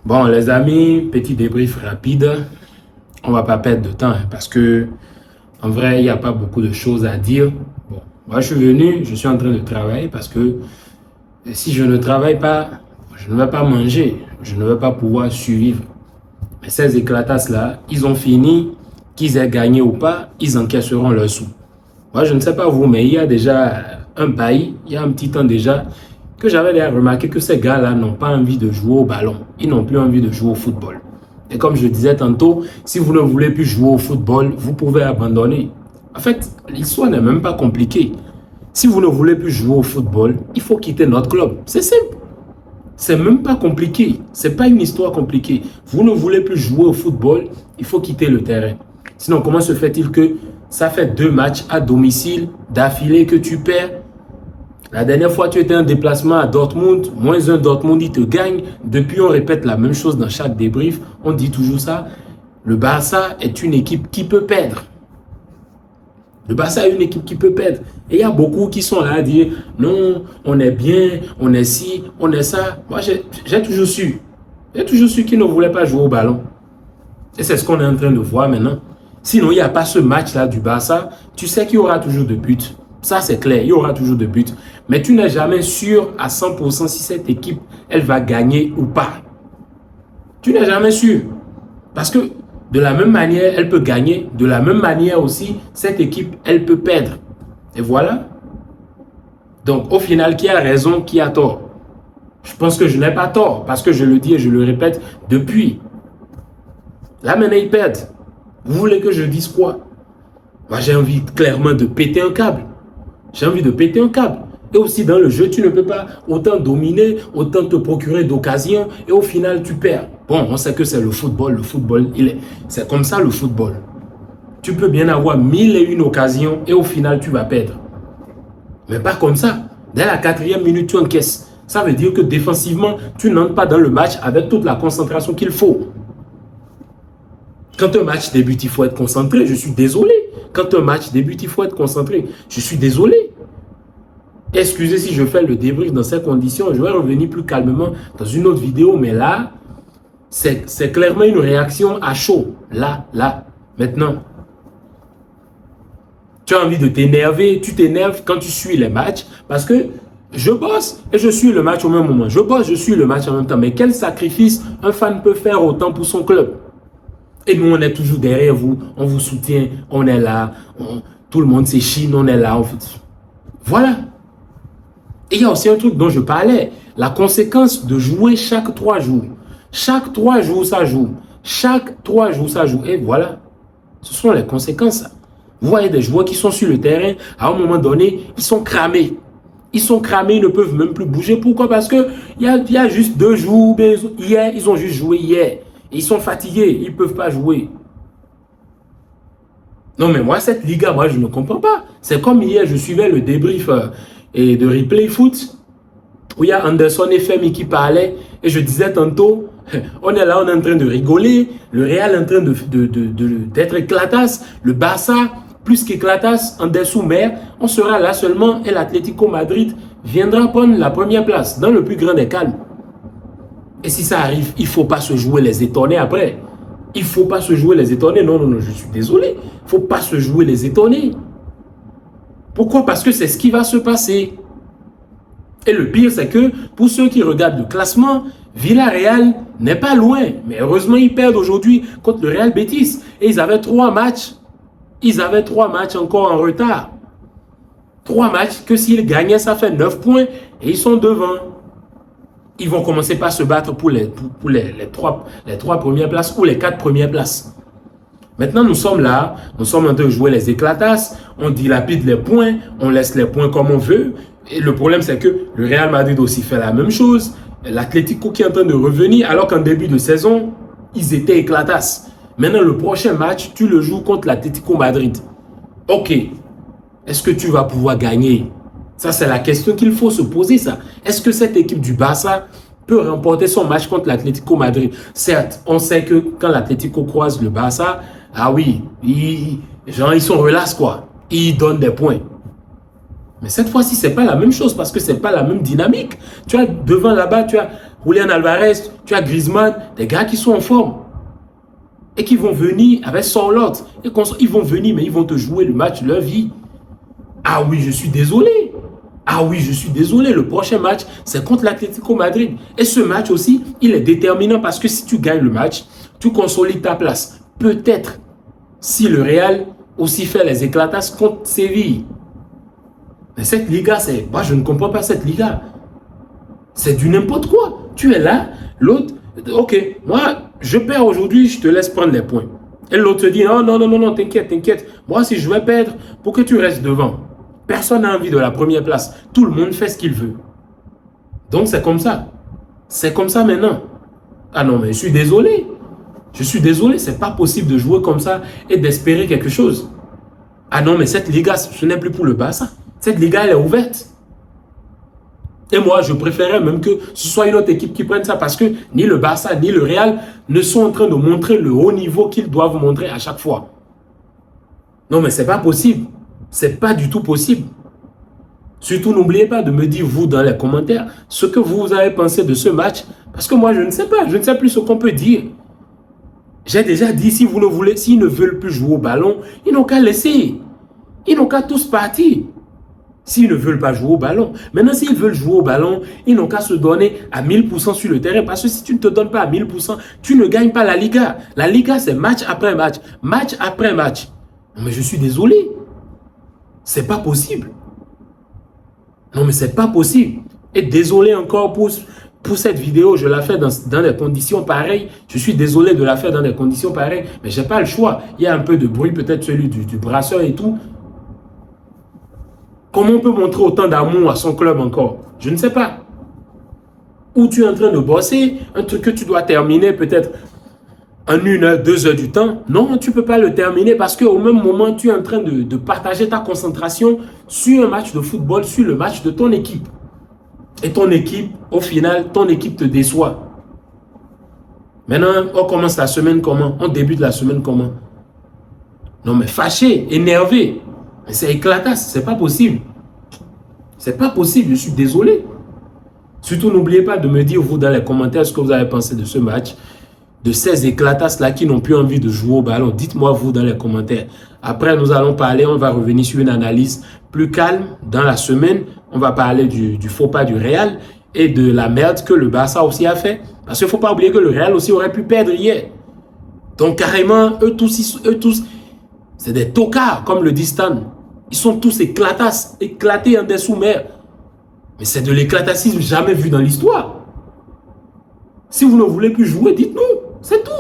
Bon, les amis, petit débrief rapide. On va pas perdre de temps parce que, en vrai, il n'y a pas beaucoup de choses à dire. Bon, moi, je suis venu, je suis en train de travailler parce que si je ne travaille pas, je ne vais pas manger, je ne vais pas pouvoir survivre. Mais ces éclatasses-là, ils ont fini, qu'ils aient gagné ou pas, ils encaisseront leurs sous. Moi, je ne sais pas vous, mais il y a déjà un bail, il y a un petit temps déjà, que j'avais déjà remarqué que ces gars-là n'ont pas envie de jouer au ballon. Ils n'ont plus envie de jouer au football. Et comme je disais tantôt, si vous ne voulez plus jouer au football, vous pouvez abandonner. En fait, l'histoire n'est même pas compliquée. Si vous ne voulez plus jouer au football, il faut quitter notre club. C'est simple. C'est même pas compliqué. C'est pas une histoire compliquée. Vous ne voulez plus jouer au football, il faut quitter le terrain. Sinon, comment se fait-il que ça fait 2 matchs à domicile d'affilée que tu perds? La dernière fois, tu étais en déplacement à Dortmund, -1 Dortmund, il te gagne. Depuis, on répète la même chose dans chaque débrief. On dit toujours ça. Le Barça est une équipe qui peut perdre. Le Barça est une équipe qui peut perdre. Et il y a beaucoup qui sont là à dire non, on est bien, on est ci, on est ça. Moi, j'ai toujours su. J'ai toujours su qu'ils ne voulaient pas jouer au ballon. Et c'est ce qu'on est en train de voir maintenant. Sinon, il n'y a pas ce match-là du Barça. Tu sais qu'il y aura toujours de buts. Ça, c'est clair. Il y aura toujours de buts. Mais tu n'es jamais sûr à 100% si cette équipe, elle va gagner ou pas. Tu n'es jamais sûr. Parce que de la même manière, elle peut gagner. De la même manière aussi, cette équipe, elle peut perdre. Et voilà. Donc, au final, qui a raison, qui a tort? Je pense que je n'ai pas tort. Parce que je le dis et je le répète depuis. Là, maintenant, ils perdent. Vous voulez que je dise quoi? Moi, j'ai envie clairement de péter un câble. J'ai envie de péter un câble. Et aussi dans le jeu, tu ne peux pas autant dominer, autant te procurer d'occasions et au final, tu perds. Bon, on sait que c'est le football. Le football, c'est comme ça le football. Tu peux bien avoir 1001 occasions et au final, tu vas perdre. Mais pas comme ça. Dès la 4e minute, tu encaisses. Ça veut dire que défensivement, tu n'entres pas dans le match avec toute la concentration qu'il faut. Quand un match débute, il faut être concentré. Je suis désolé. Quand un match débute, il faut être concentré. Je suis désolé. Excusez si je fais le débrief dans ces conditions. Je vais revenir plus calmement dans une autre vidéo. Mais là, c'est clairement une réaction à chaud. Là. Maintenant. Tu as envie de t'énerver. Tu t'énerves quand tu suis les matchs. Parce que je bosse et je suis le match au même moment. Je bosse, je suis le match en même temps. Mais quel sacrifice un fan peut faire autant pour son club? Et nous, on est toujours derrière vous. On vous soutient. On est là. Tout le monde s'échine. On est là. Voilà. Et il y a aussi un truc dont je parlais. La conséquence de jouer chaque 3 jours. Chaque 3 jours, ça joue. Chaque 3 jours, ça joue. Et voilà. Ce sont les conséquences. Vous voyez des joueurs qui sont sur le terrain. À un moment donné, ils sont cramés. Ils sont cramés. Ils ne peuvent même plus bouger. Pourquoi? Parce qu'il y a juste 2 jours. Hier, ils ont juste joué hier. Ils sont fatigués, ils ne peuvent pas jouer. Non, mais moi, cette Liga, moi, je ne comprends pas. C'est comme hier, je suivais le débrief de Replay Foot, où il y a Anderson et Femi qui parlaient, et je disais tantôt, on est là, on est en train de rigoler, le Real est en train d'être éclatasse, le Barça, plus qu'éclatasse, en dessous-mer, on sera là seulement, et l'Atlético Madrid viendra prendre la première place, dans le plus grand des calmes. Et si ça arrive, il ne faut pas se jouer les étonnés après. Il ne faut pas se jouer les étonnés. Non, je suis désolé. Il ne faut pas se jouer les étonnés. Pourquoi? Parce que c'est ce qui va se passer. Et le pire, c'est que pour ceux qui regardent le classement, Villarreal n'est pas loin. Mais heureusement, ils perdent aujourd'hui contre le Real Betis. Et ils avaient 3 matchs. Ils avaient 3 matchs encore en retard. 3 matchs que s'ils gagnaient, ça fait 9 points. Et ils sont devant. Ils vont commencer par se battre pour les 3 premières places ou les 4 premières places. Maintenant, nous sommes là, nous sommes en train de jouer les éclatasses, on dilapide les points, on laisse les points comme on veut. Et le problème, c'est que le Real Madrid aussi fait la même chose. L'Atlético qui est en train de revenir, alors qu'en début de saison, ils étaient éclatasses. Maintenant, le prochain match, tu le joues contre l'Atlético Madrid. Ok, est-ce que tu vas pouvoir gagner? Ça, c'est la question qu'il faut se poser, ça. Est-ce que cette équipe du Barça peut remporter son match contre l'Atlético Madrid? Certes, on sait que quand l'Atlético croise le Barça, ah oui, ils sont relax, quoi. Ils donnent des points. Mais cette fois-ci, ce n'est pas la même chose parce que ce n'est pas la même dynamique. Tu as devant là-bas, tu as Julian Alvarez, tu as Griezmann, des gars qui sont en forme. Et qui vont venir avec Sorlotte. Ils vont venir, mais ils vont te jouer le match de leur vie. Ah oui, je suis désolé. Ah oui, je suis désolé. Le prochain match, c'est contre l'Atlético Madrid. Et ce match aussi, il est déterminant parce que si tu gagnes le match, tu consolides ta place. Peut-être si le Real aussi fait les éclatasses contre Séville. Mais cette Liga, moi je ne comprends pas cette Liga. C'est du n'importe quoi. Tu es là, l'autre, ok, moi je perds aujourd'hui, je te laisse prendre les points. Et l'autre te dit, non, non, non, non, non, t'inquiète, t'inquiète. Moi si je vais perdre, pour que tu restes devant. Personne n'a envie de la première place. Tout le monde fait ce qu'il veut. Donc c'est comme ça. C'est comme ça maintenant. Ah non, mais je suis désolé. Je suis désolé, c'est pas possible de jouer comme ça et d'espérer quelque chose. Ah non, mais cette Liga, ce n'est plus pour le Barça. Cette Liga, elle est ouverte. Et moi, je préférais même que ce soit une autre équipe qui prenne ça parce que ni le Barça, ni le Real ne sont en train de montrer le haut niveau qu'ils doivent montrer à chaque fois. Non, mais c'est pas possible. C'est pas du tout possible. Surtout, n'oubliez pas de me dire, vous, dans les commentaires, ce que vous avez pensé de ce match. Parce que moi, je ne sais pas. Je ne sais plus ce qu'on peut dire. J'ai déjà dit, si vous ne voulez, s'ils ne veulent plus jouer au ballon, ils n'ont qu'à laisser. Ils n'ont qu'à tous partir. S'ils ne veulent pas jouer au ballon. Maintenant, s'ils veulent jouer au ballon, ils n'ont qu'à se donner à 1000% sur le terrain. Parce que si tu ne te donnes pas à 1000%, tu ne gagnes pas la Liga. La Liga, c'est match après match. Match après match. Mais je suis désolé. C'est pas possible. Non, mais c'est pas possible. Et désolé encore pour cette vidéo. Je la fais dans des conditions pareilles. Je suis désolé de la faire dans des conditions pareilles. Mais je n'ai pas le choix. Il y a un peu de bruit, peut-être celui du brasseur et tout. Comment on peut montrer autant d'amour à son club encore? Je ne sais pas. Ou tu es en train de bosser, un truc que tu dois terminer peut-être en 1 heure, 2 heures du temps. Non, tu ne peux pas le terminer parce qu'au même moment, tu es en train de partager ta concentration sur un match de football, sur le match de ton équipe. Et ton équipe, au final, ton équipe te déçoit. Maintenant, on commence la semaine comment? On débute la semaine comment? Non, mais fâché, énervé. C'est éclatasse, c'est pas possible. C'est pas possible, je suis désolé. Surtout, n'oubliez pas de me dire, vous, dans les commentaires, ce que vous avez pensé de ce match, de ces éclatasses-là qui n'ont plus envie de jouer au ballon. Dites-moi, vous, dans les commentaires. Après, nous allons parler, on va revenir sur une analyse plus calme dans la semaine. On va parler du faux pas du Real et de la merde que le Barça aussi a fait. Parce qu'il ne faut pas oublier que le Real aussi aurait pu perdre hier. Donc, carrément, eux tous, c'est des tocards, comme le dit Stan. Ils sont tous éclatasses, éclatés en des sous-mers. Mais c'est de l'éclatassisme jamais vu dans l'histoire. Si vous ne voulez plus jouer, dites-nous. C'est tout.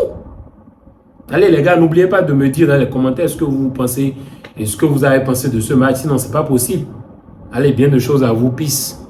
Allez les gars, n'oubliez pas de me dire dans les commentaires ce que vous pensez et ce que vous avez pensé de ce match. Sinon, ce n'est pas possible. Allez, bien de choses à vous. Peace.